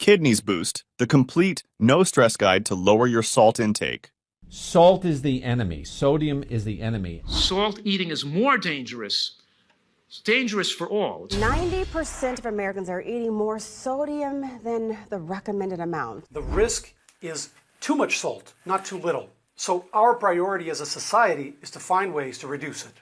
Kidneys Boost, the complete, no-stress guide to lower your salt intake. Salt is the enemy. Sodium is the enemy. Salt eating is more dangerous. It's dangerous for all. 90% of Americans are eating more sodium than the recommended amount. The risk is too much salt, not too little. So our priority as a society is to find ways to reduce it.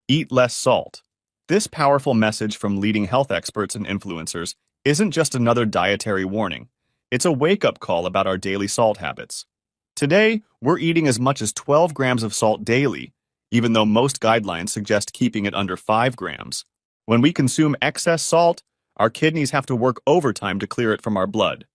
Eat less salt. This powerful message from leading health experts and influencers isn't just another dietary warning. It's a wake-up call about our daily salt habits. Today, we're eating as much as 12 grams of salt daily, even though most guidelines suggest keeping it under 5 grams. When we consume excess salt, our kidneys have to work overtime to clear it from our blood.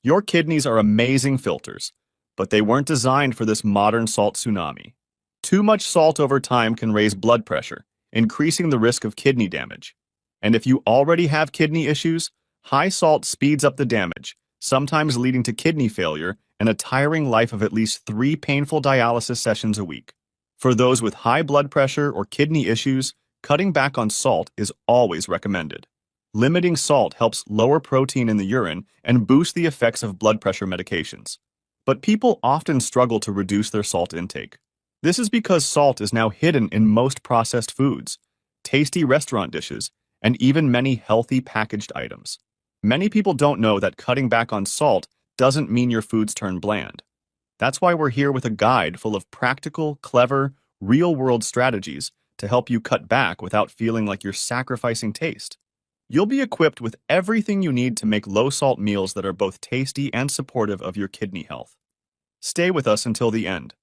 Your kidneys are amazing filters, but they weren't designed for this modern salt tsunami. Too much salt over time can raise blood pressure, increasing the risk of kidney damage. And if you already have kidney issues, high salt speeds up the damage, sometimes leading to kidney failure and a tiring life of at least 3 painful dialysis sessions a week. For those with high blood pressure or kidney issues, cutting back on salt is always recommended. Limiting salt helps lower protein in the urine and boost the effects of blood pressure medications. But people often struggle to reduce their salt intake. This is because salt is now hidden in most processed foods, tasty restaurant dishes, and even many healthy packaged items. Many people don't know that cutting back on salt doesn't mean your foods turn bland. That's why we're here with a guide full of practical, clever, real-world strategies to help you cut back without feeling like you're sacrificing taste. You'll be equipped with everything you need to make low-salt meals that are both tasty and supportive of your kidney health. Stay with us until the end,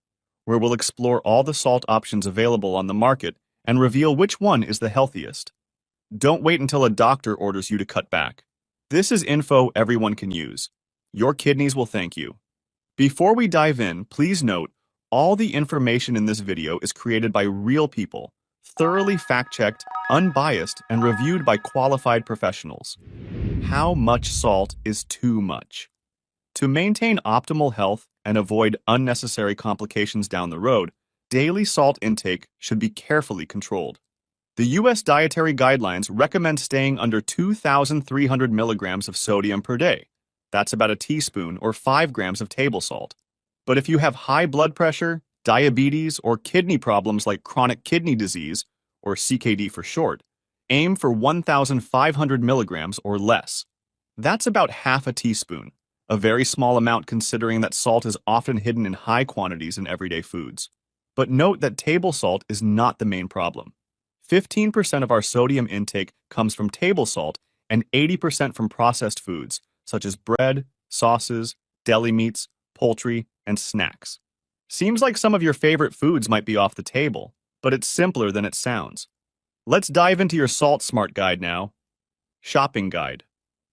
where we'll explore all the salt options available on the market and reveal which one is the healthiest. Don't wait until a doctor orders you to cut back. This is info everyone can use. Your kidneys will thank you. Before we dive in, please note, all the information in this video is created by real people, thoroughly fact-checked, unbiased, and reviewed by qualified professionals. How much salt is too much? To maintain optimal health and avoid unnecessary complications down the road, daily salt intake should be carefully controlled. The U.S. Dietary Guidelines recommend staying under 2,300 milligrams of sodium per day. That's about a teaspoon or 5 grams of table salt. But if you have high blood pressure, diabetes, or kidney problems like chronic kidney disease, or CKD for short, aim for 1,500 milligrams or less. That's about half a teaspoon, a very small amount considering that salt is often hidden in high quantities in everyday foods. But note that table salt is not the main problem. 15% of our sodium intake comes from table salt and 80% from processed foods, such as bread, sauces, deli meats, poultry, and snacks. Seems like some of your favorite foods might be off the table, but it's simpler than it sounds. Let's dive into your Salt Smart Guide now. Shopping Guide.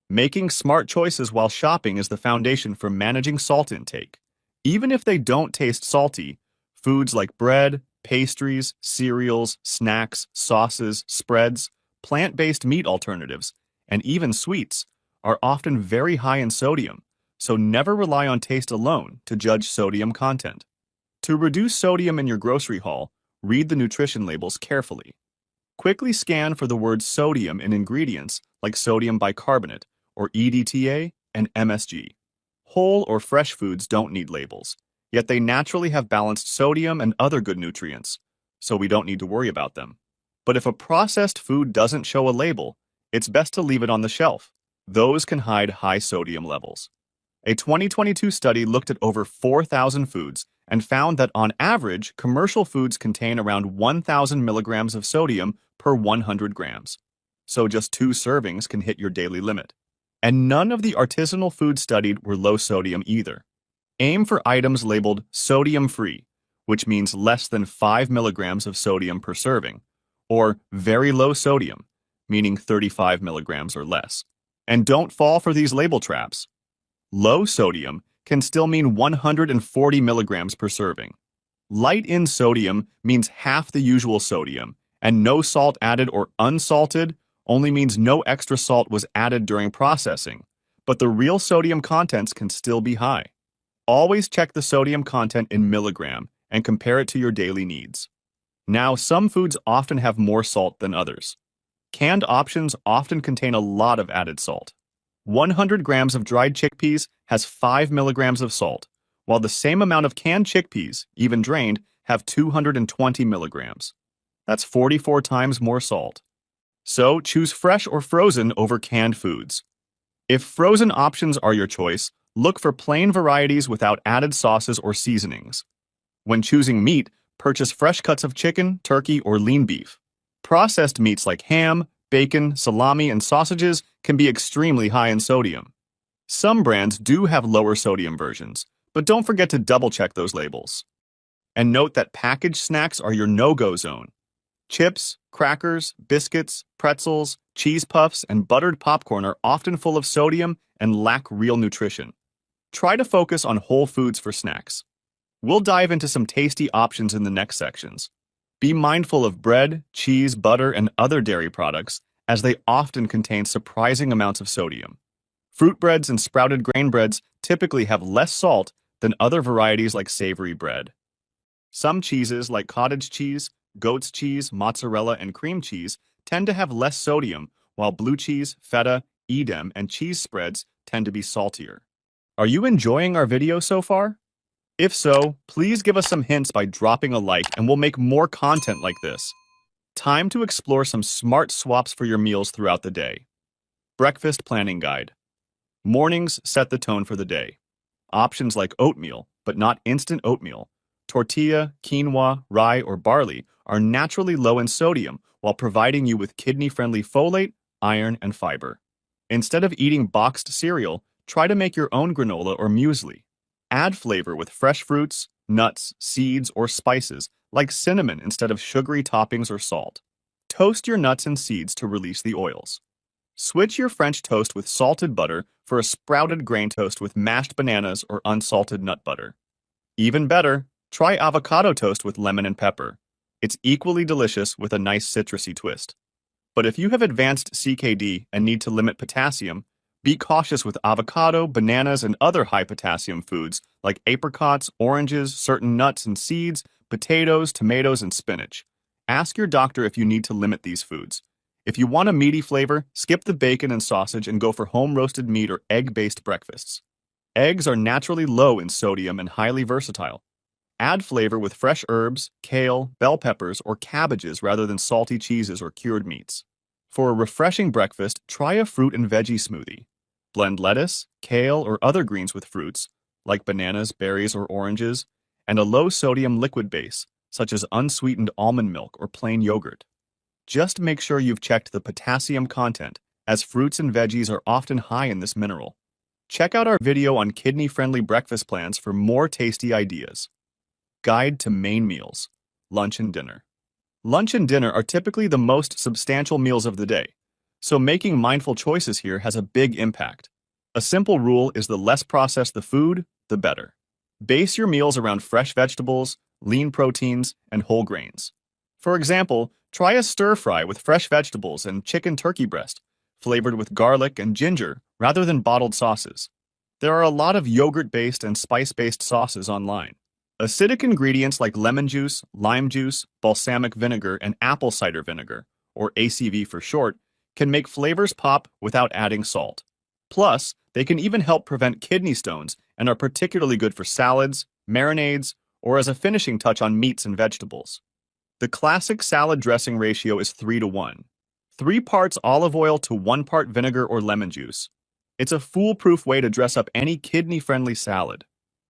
Making smart choices while shopping is the foundation for managing salt intake. Even if they don't taste salty, foods like bread, pastries, cereals, snacks, sauces, spreads, plant-based meat alternatives, and even sweets are often very high in sodium, so never rely on taste alone to judge sodium content. To reduce sodium in your grocery haul, read the nutrition labels carefully. Quickly scan for the words sodium in ingredients like sodium bicarbonate, or EDTA, and MSG. Whole or fresh foods don't need labels, yet they naturally have balanced sodium and other good nutrients, so we don't need to worry about them. But if a processed food doesn't show a label, it's best to leave it on the shelf. Those can hide high sodium levels. A 2022 study looked at over 4,000 foods and found that on average, commercial foods contain around 1,000 milligrams of sodium per 100 grams. So just 2 servings can hit your daily limit. And none of the artisanal foods studied were low sodium either. Aim for items labeled sodium-free, which means less than 5 milligrams of sodium per serving, or very low sodium, meaning 35 milligrams or less. And don't fall for these label traps. Low sodium can still mean 140 milligrams per serving. Light in sodium means half the usual sodium, and no salt added or unsalted only means no extra salt was added during processing, but the real sodium contents can still be high. Always check the sodium content in milligram and compare it to your daily needs. Now, some foods often have more salt than others. Canned options often contain a lot of added salt. 100 grams of dried chickpeas has 5 milligrams of salt, while the same amount of canned chickpeas, even drained, have 220 milligrams. That's 44 times more salt. So choose fresh or frozen over canned foods. If frozen options are your choice, look for plain varieties without added sauces or seasonings. When choosing meat, purchase fresh cuts of chicken, turkey, or lean beef. Processed meats like ham, bacon, salami, and sausages can be extremely high in sodium. Some brands do have lower sodium versions, but don't forget to double-check those labels. And note that packaged snacks are your no-go zone. Chips, crackers, biscuits, pretzels, cheese puffs, and buttered popcorn are often full of sodium and lack real nutrition. Try to focus on whole foods for snacks. We'll dive into some tasty options in the next sections. Be mindful of bread, cheese, butter, and other dairy products, as they often contain surprising amounts of sodium. Fruit breads and sprouted grain breads typically have less salt than other varieties like savory bread. Some cheeses like cottage cheese, goat's cheese, mozzarella, and cream cheese tend to have less sodium, while blue cheese, feta, Edam, and cheese spreads tend to be saltier. Are you enjoying our video so far? If so, please give us some hints by dropping a like and we'll make more content like this. Time to explore some smart swaps for your meals throughout the day. Breakfast Planning Guide. Mornings set the tone for the day. Options like oatmeal, but not instant oatmeal, tortilla, quinoa, rye, or barley are naturally low in sodium while providing you with kidney-friendly folate, iron, and fiber. Instead of eating boxed cereal, try to make your own granola or muesli. Add flavor with fresh fruits, nuts, seeds, or spices like cinnamon instead of sugary toppings or salt. Toast your nuts and seeds to release the oils. Switch your French toast with salted butter for a sprouted grain toast with mashed bananas or unsalted nut butter. Even better, try avocado toast with lemon and pepper. It's equally delicious with a nice citrusy twist. But if you have advanced CKD and need to limit potassium, be cautious with avocado, bananas, and other high-potassium foods like apricots, oranges, certain nuts and seeds, potatoes, tomatoes, and spinach. Ask your doctor if you need to limit these foods. If you want a meaty flavor, skip the bacon and sausage and go for home-roasted meat or egg-based breakfasts. Eggs are naturally low in sodium and highly versatile. Add flavor with fresh herbs, kale, bell peppers, or cabbages rather than salty cheeses or cured meats. For a refreshing breakfast, try a fruit and veggie smoothie. Blend lettuce, kale, or other greens with fruits, like bananas, berries, or oranges, and a low-sodium liquid base, such as unsweetened almond milk or plain yogurt. Just make sure you've checked the potassium content, as fruits and veggies are often high in this mineral. Check out our video on kidney-friendly breakfast plans for more tasty ideas. Guide to main meals, lunch and dinner. Lunch and dinner are typically the most substantial meals of the day, so making mindful choices here has a big impact. A simple rule is the less processed the food, the better. Base your meals around fresh vegetables, lean proteins, and whole grains. For example, try a stir-fry with fresh vegetables and chicken turkey breast, flavored with garlic and ginger rather than bottled sauces. There are a lot of yogurt-based and spice-based sauces online. Acidic ingredients like lemon juice, lime juice, balsamic vinegar, and apple cider vinegar, or ACV for short, can make flavors pop without adding salt. Plus, they can even help prevent kidney stones and are particularly good for salads, marinades, or as a finishing touch on meats and vegetables. The classic salad dressing ratio is 3:1. 3 parts olive oil to 1 part vinegar or lemon juice. It's a foolproof way to dress up any kidney-friendly salad.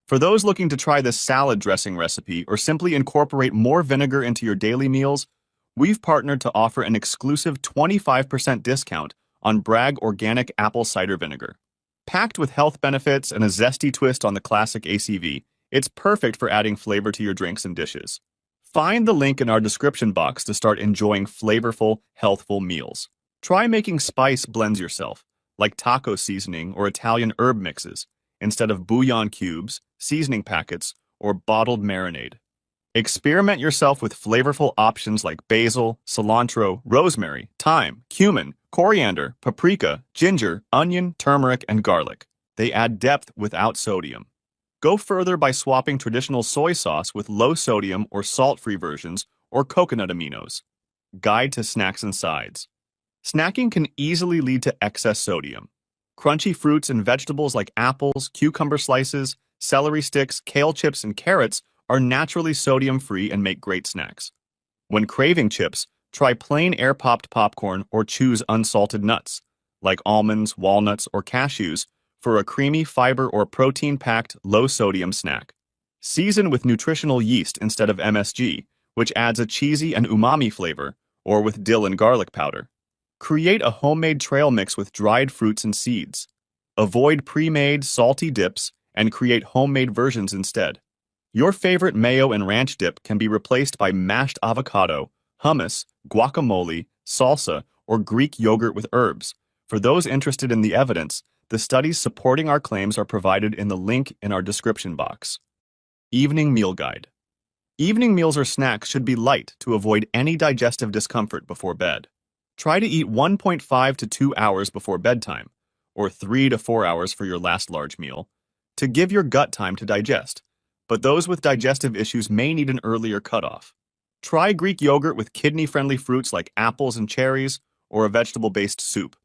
For those looking to try this salad dressing recipe or simply incorporate more vinegar into your daily meals, we've partnered to offer an exclusive 25% discount on Bragg Organic Apple Cider Vinegar. Packed with health benefits and a zesty twist on the classic ACV, it's perfect for adding flavor to your drinks and dishes. Find the link in our description box to start enjoying flavorful, healthful meals. Try making spice blends yourself, like taco seasoning or Italian herb mixes, instead of bouillon cubes, seasoning packets, or bottled marinade. Experiment yourself with flavorful options like basil, cilantro, rosemary, thyme, cumin, coriander, paprika, ginger, onion, turmeric, and garlic. They add depth without sodium. Go further by swapping traditional soy sauce with low-sodium or salt-free versions or coconut aminos. Guide to snacks and sides. Snacking can easily lead to excess sodium. Crunchy fruits and vegetables like apples, cucumber slices, celery sticks, kale chips, and carrots are naturally sodium-free and make great snacks. When craving chips, try plain air-popped popcorn or choose unsalted nuts, like almonds, walnuts, or cashews, for a creamy, fiber or protein-packed, low-sodium snack. Season with nutritional yeast instead of MSG, which adds a cheesy and umami flavor, or with dill and garlic powder. Create a homemade trail mix with dried fruits and seeds. Avoid pre-made, salty dips and create homemade versions instead. Your favorite mayo and ranch dip can be replaced by mashed avocado, hummus, guacamole, salsa, or Greek yogurt with herbs. For those interested in the evidence, the studies supporting our claims are provided in the link in our description box. Evening Meal Guide. Evening meals or snacks should be light to avoid any digestive discomfort before bed. Try to eat 1.5 to 2 hours before bedtime, or 3 to 4 hours for your last large meal, to give your gut time to digest, but those with digestive issues may need an earlier cutoff. Try Greek yogurt with kidney-friendly fruits like apples and cherries, or a vegetable-based soup.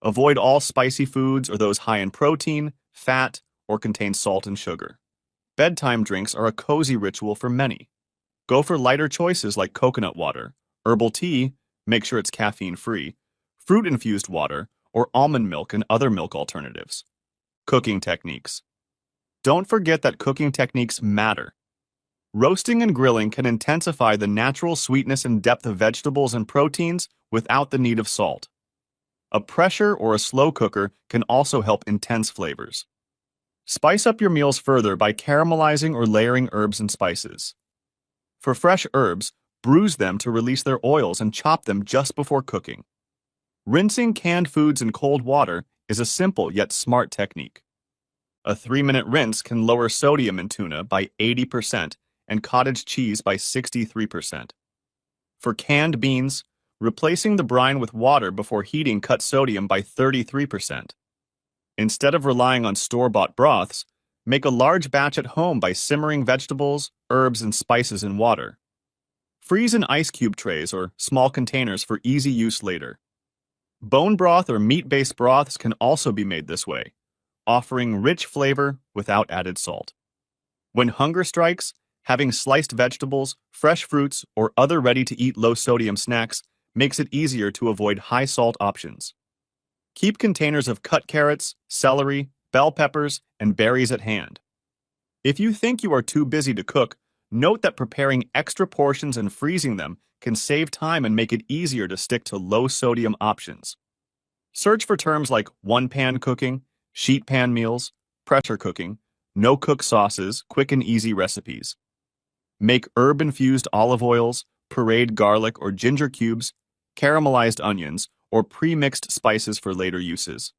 Avoid all spicy foods or those high in protein, fat, or contain salt and sugar. Bedtime drinks are a cozy ritual for many. Go for lighter choices like coconut water, herbal tea, make sure it's caffeine-free, fruit-infused water, or almond milk and other milk alternatives. Cooking techniques. Don't forget that cooking techniques matter. Roasting and grilling can intensify the natural sweetness and depth of vegetables and proteins without the need of salt. A pressure or a slow cooker can also help intense flavors. Spice up your meals further by caramelizing or layering herbs and spices. For fresh herbs, bruise them to release their oils and chop them just before cooking. Rinsing canned foods in cold water is a simple yet smart technique. A 3-minute rinse can lower sodium in tuna by 80% and cottage cheese by 63%. For canned beans, replacing the brine with water before heating cuts sodium by 33%. Instead of relying on store-bought broths, make a large batch at home by simmering vegetables, herbs, and spices in water. Freeze in ice cube trays or small containers for easy use later. Bone broth or meat-based broths can also be made this way, offering rich flavor without added salt. When hunger strikes, having sliced vegetables, fresh fruits, or other ready-to-eat low-sodium snacks makes it easier to avoid high-salt options. Keep containers of cut carrots, celery, bell peppers, and berries at hand. If you think you are too busy to cook, note that preparing extra portions and freezing them can save time and make it easier to stick to low-sodium options. Search for terms like one-pan cooking, sheet pan meals, pressure cooking, no-cook sauces, quick and easy recipes. Make herb-infused olive oils, pureed garlic or ginger cubes, caramelized onions, or pre-mixed spices for later uses.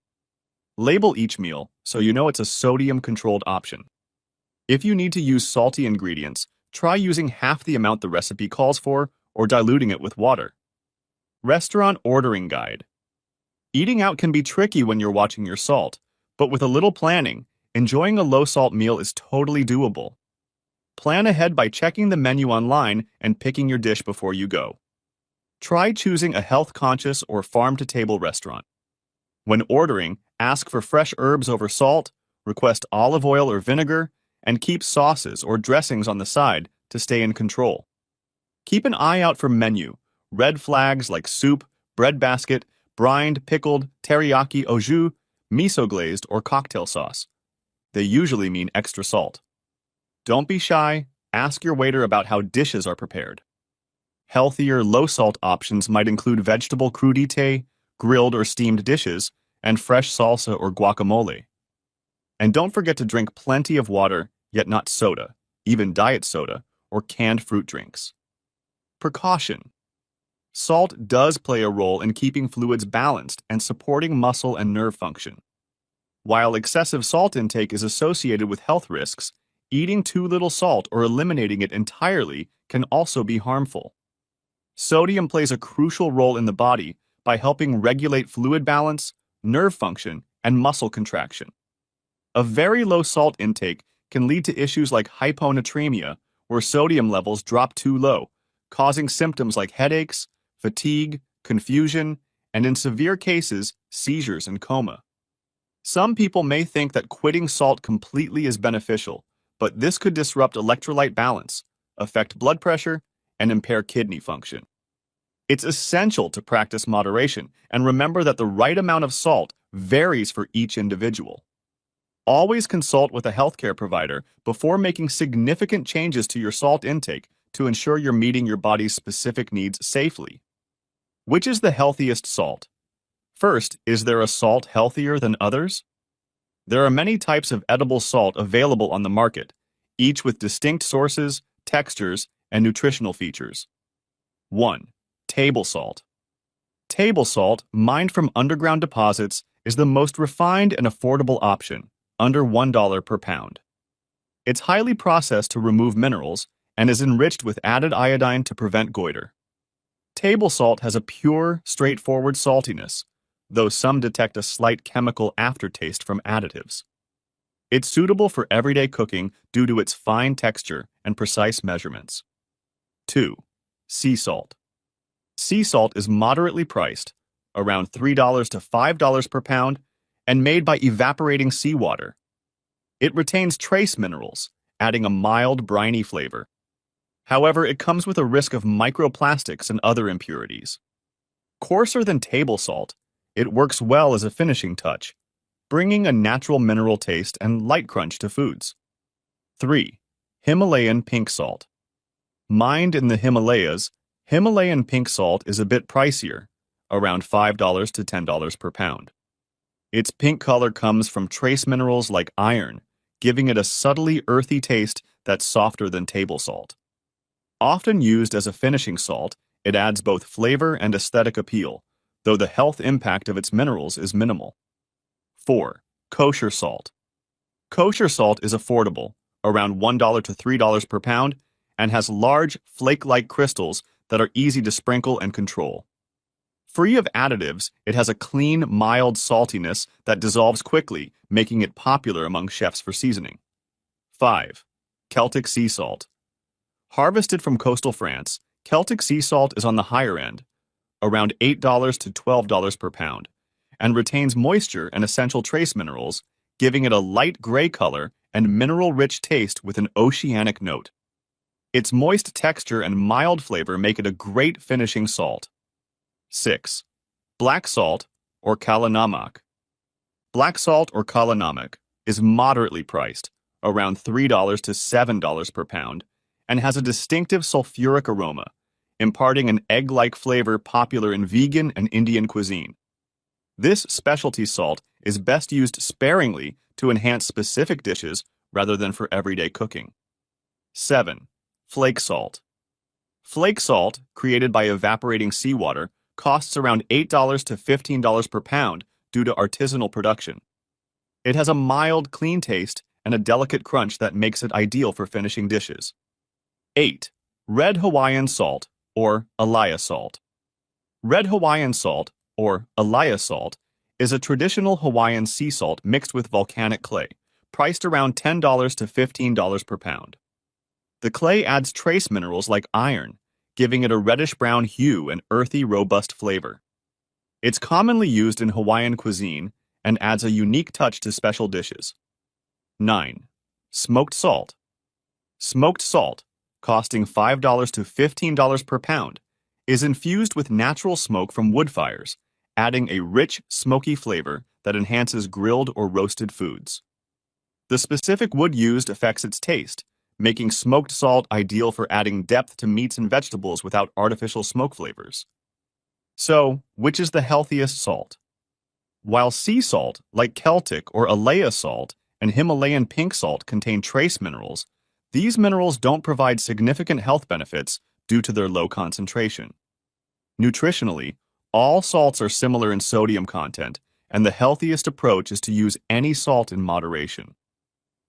Label each meal so you know it's a sodium-controlled option. If you need to use salty ingredients, try using half the amount the recipe calls for or diluting it with water. Restaurant Ordering Guide. Eating out can be tricky when you're watching your salt, but with a little planning, enjoying a low-salt meal is totally doable. Plan ahead by checking the menu online and picking your dish before you go. Try choosing a health-conscious or farm-to-table restaurant. When ordering, ask for fresh herbs over salt, request olive oil or vinegar, and keep sauces or dressings on the side to stay in control. Keep an eye out for menu, red flags like soup, bread basket, brined, pickled, teriyaki au jus, miso glazed, or cocktail sauce. They usually mean extra salt. Don't be shy, ask your waiter about how dishes are prepared. Healthier, low-salt options might include vegetable crudité, grilled or steamed dishes, and fresh salsa or guacamole. And don't forget to drink plenty of water, yet not soda, even diet soda, or canned fruit drinks. Precaution. Salt does play a role in keeping fluids balanced and supporting muscle and nerve function. While excessive salt intake is associated with health risks, eating too little salt or eliminating it entirely can also be harmful. Sodium plays a crucial role in the body by helping regulate fluid balance, nerve function, and muscle contraction. A very low salt intake can lead to issues like hyponatremia, where sodium levels drop too low, causing symptoms like headaches, fatigue, confusion, and in severe cases, seizures and coma. Some people may think that quitting salt completely is beneficial, but this could disrupt electrolyte balance, affect blood pressure, and impair kidney function. It's essential to practice moderation and remember that the right amount of salt varies for each individual. Always consult with a healthcare provider before making significant changes to your salt intake to ensure you're meeting your body's specific needs safely. Which is the healthiest salt? First, is there a salt healthier than others? There are many types of edible salt available on the market, each with distinct sources, textures, and nutritional features. 1. Table salt. Table salt, mined from underground deposits, is the most refined and affordable option, under $1 per pound. It's highly processed to remove minerals and is enriched with added iodine to prevent goiter. Table salt has a pure, straightforward saltiness, though some detect a slight chemical aftertaste from additives. It's suitable for everyday cooking due to its fine texture and precise measurements. 2. Sea salt. Sea salt is moderately priced, around $3 to $5 per pound, and made by evaporating seawater. It retains trace minerals, adding a mild, briny flavor. However, it comes with a risk of microplastics and other impurities. Coarser than table salt, it works well as a finishing touch, bringing a natural mineral taste and light crunch to foods. 3. Himalayan pink salt. Mined in the Himalayas, Himalayan pink salt is a bit pricier, around $5 to $10 per pound. Its pink color comes from trace minerals like iron, giving it a subtly earthy taste that's softer than table salt. Often used as a finishing salt, it adds both flavor and aesthetic appeal, though the health impact of its minerals is minimal. 4. Kosher salt. Kosher salt is affordable, around $1 to $3 per pound, and has large, flake-like crystals that are easy to sprinkle and control. Free of additives, it has a clean, mild saltiness that dissolves quickly, making it popular among chefs for seasoning. 5. Celtic sea salt. Harvested from coastal France, Celtic sea salt is on the higher end, around $8 to $12 per pound, and retains moisture and essential trace minerals, giving it a light gray color and mineral-rich taste with an oceanic note. Its moist texture and mild flavor make it a great finishing salt. 6. Black salt, or kala namak. Black salt, or kala namak, is moderately priced, around $3 to $7 per pound, and has a distinctive sulfuric aroma, imparting an egg-like flavor popular in vegan and Indian cuisine. This specialty salt is best used sparingly to enhance specific dishes rather than for everyday cooking. 7. Flake salt. Flake salt, created by evaporating seawater, costs around $8 to $15 per pound due to artisanal production. It has a mild, clean taste and a delicate crunch that makes it ideal for finishing dishes. 8. Red Hawaiian salt, or Alaya salt. Red Hawaiian salt, or Alaya salt, is a traditional Hawaiian sea salt mixed with volcanic clay, priced around $10 to $15 per pound. The clay adds trace minerals like iron, giving it a reddish-brown hue and earthy, robust flavor. It's commonly used in Hawaiian cuisine and adds a unique touch to special dishes. 9. Smoked salt. Smoked salt, costing $5 to $15 per pound, is infused with natural smoke from wood fires, adding a rich, smoky flavor that enhances grilled or roasted foods. The specific wood used affects its taste, making smoked salt ideal for adding depth to meats and vegetables without artificial smoke flavors. So, which is the healthiest salt? While sea salt, like Celtic or Alaya salt, and Himalayan pink salt contain trace minerals, these minerals don't provide significant health benefits due to their low concentration. Nutritionally, all salts are similar in sodium content, and the healthiest approach is to use any salt in moderation.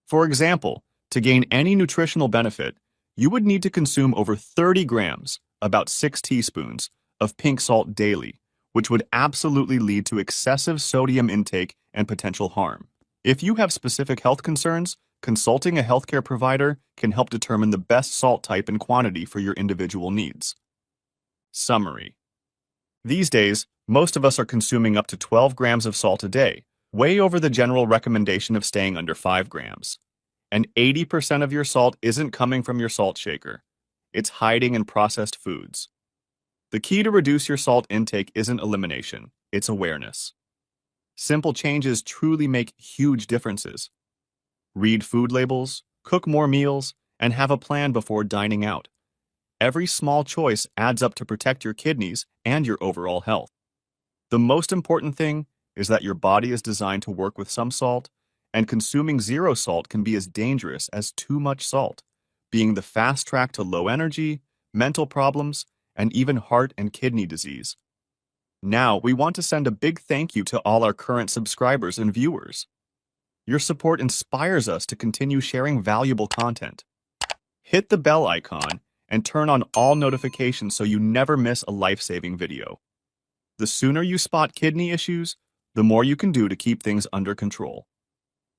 For example, to gain any nutritional benefit, you would need to consume over 30 grams, about 6 teaspoons, of pink salt daily, which would absolutely lead to excessive sodium intake and potential harm. If you have specific health concerns, consulting a healthcare provider can help determine the best salt type and quantity for your individual needs. Summary. These days, most of us are consuming up to 12 grams of salt a day, way over the general recommendation of staying under 5 grams. And 80% of your salt isn't coming from your salt shaker. It's hiding in processed foods. The key to reduce your salt intake isn't elimination, it's awareness. Simple changes truly make huge differences. Read food labels, cook more meals, and have a plan before dining out. Every small choice adds up to protect your kidneys and your overall health. The most important thing is that your body is designed to work with some salt, and consuming zero salt can be as dangerous as too much salt, being the fast track to low energy, mental problems, and even heart and kidney disease. Now, we want to send a big thank you to all our current subscribers and viewers. Your support inspires us to continue sharing valuable content. Hit the bell icon and turn on all notifications so you never miss a life-saving video. The sooner you spot kidney issues, the more you can do to keep things under control.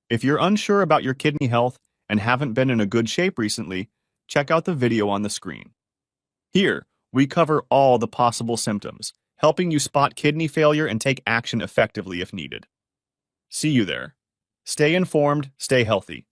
If you're unsure about your kidney health and haven't been in a good shape recently, check out the video on the screen. Here, we cover all the possible symptoms, helping you spot kidney failure and take action effectively if needed. See you there. Stay informed, stay healthy.